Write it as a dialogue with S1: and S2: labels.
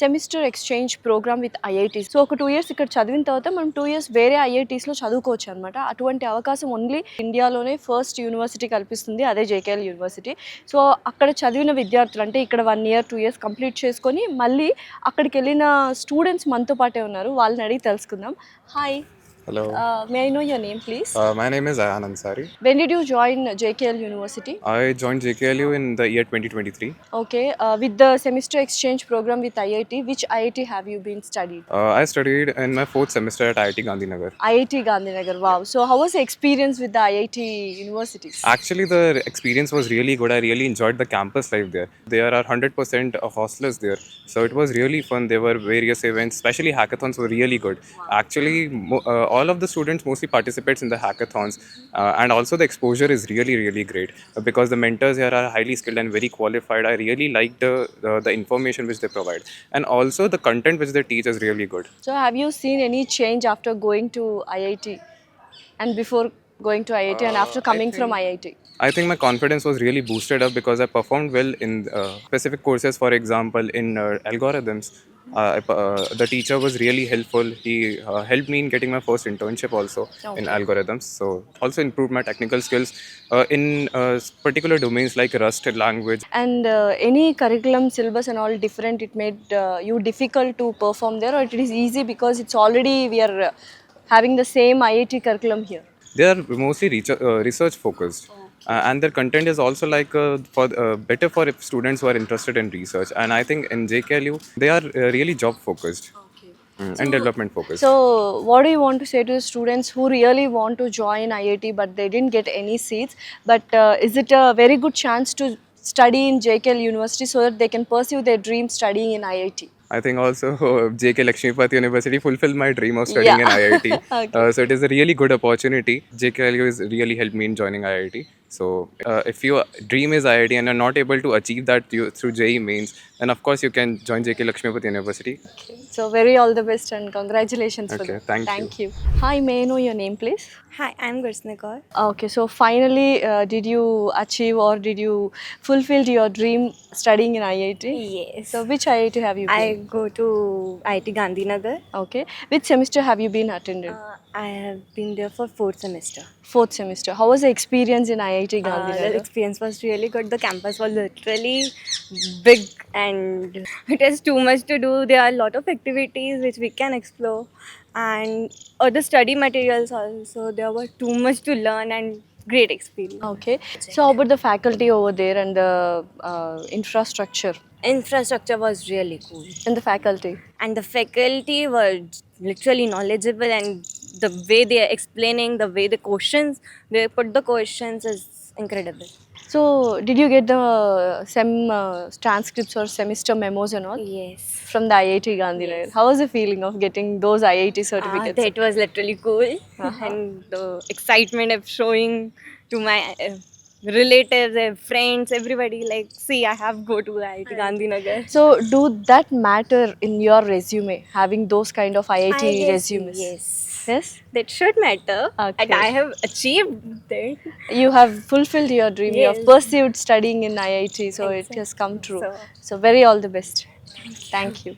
S1: Semester exchange program with IITs. So ఒక 2 years ఇక్కడ చదివిన తర్వాత మనం 2 ఇయర్స్ వేరే ఐఐటీస్లో చదువుకోవచ్చు అనమాట. అటువంటి అవకాశం ఓన్లీ ఇండియాలోనే ఫస్ట్ యూనివర్సిటీ కల్పిస్తుంది, అదే జేకేఎల్ యూనివర్సిటీ. సో అక్కడ చదివిన విద్యార్థులు అంటే ఇక్కడ 1 ఇయర్ 2 ఇయర్స్ కంప్లీట్ చేసుకొని మళ్ళీ అక్కడికి వెళ్ళిన స్టూడెంట్స్ మనతో పాటే ఉన్నారు. వాళ్ళని అడిగి తెలుసుకుందాం. Hi.
S2: Hello.
S1: May I know your name, please?
S2: My name is Ayan Ansari.
S1: When did you join JKL University?
S2: I joined JKLU in the year 2023.
S1: Okay. With the semester exchange program with IIT, which IIT have you been studied?
S2: I studied in my 4th semester at IIT Gandhinagar.
S1: IIT Gandhinagar. Wow. So how was the experience with the IIT universities?
S2: Actually, the experience was really good. I really enjoyed the campus life there. There are 100% of hostelers there. So it was really fun. There were various events, especially hackathons were really good. Actually, all of the students mostly participates in the hackathons, and also the exposure is really great because the mentors here are highly skilled and very qualified. I really like the information which they provide, and also the content which they teach is really good.
S1: So have you seen any change after going to IIT and before going to IIT and after coming from IIT?
S2: I think my confidence was really boosted up because I performed well in specific courses. For example, in algorithms, the teacher was really helpful. He helped me in getting my first internship also in algorithms. So also improved my technical skills in particular domains like Rust language.
S1: And any curriculum syllabus and all different, it made you difficult to perform there, or it is easy because it's already we are having the same IIT curriculum here?
S2: They are mostly research focused. And their content is also like better for if students who are interested in research. And I think in JKLU they are really job focused. And development focused.
S1: So what do you want to say to the students who really want to join IIT but they didn't get any seats? But is it a very good chance to study in JKL University so that they can pursue their dream studying in IIT?
S2: I think also JK Lakshmipati University fulfilled my dream of studying in IIT.
S1: Okay.
S2: So it is a really good opportunity. JKLU has really helped me in joining IIT. So if your dream is IIT and you're not able to achieve that through JEE mains, then of course you can join JK Lakshmipati University.
S1: So very all the best and congratulations for
S2: Okay,
S1: that.
S2: thank
S1: you. Hi, may I know your name, please?
S3: Hi, I'm Gursna Kaur.
S1: Okay, so finally, did you achieve or did you fulfill your dream studying in IIT?
S3: Yes.
S1: So which IIT have you been?
S3: I go to IIT Gandhinagar.
S1: Okay. Which semester have you been attended?
S3: I have been there for 4th semester.
S1: 4th semester. How was the experience in IIT
S3: The
S1: Gandhinagar?
S3: experience was really good. The campus was literally big and it has too much to do. There are a lot of activities which we can explore, and other study materials also. There were too much to learn and great experience.
S1: Okay. So how about the faculty over there and the infrastructure
S3: Infrastructure was really cool.
S1: and the faculty?
S3: And the faculty were literally knowledgeable, and the way they are explaining, the way they put the questions is incredible.
S1: So did you get the transcripts or semester memos and all
S3: Yes.
S1: from the IIT Gandhinagar? How was the feeling of getting those IIT certificates?
S3: That was literally cool. And the excitement of showing to my relatives, friends, everybody, like, see, I have go to IIT Gandhinagar.
S1: So do that matter in your resume, having those kind of IIT
S3: I guess
S1: resumes?
S3: yes.
S1: Yes?
S3: That should matter.
S1: Okay.
S3: And I have achieved that.
S1: You have fulfilled your dream. You have
S3: Yes.
S1: pursued studying in IIT, so it has come true.
S3: So-
S1: So very all the best. Thank you.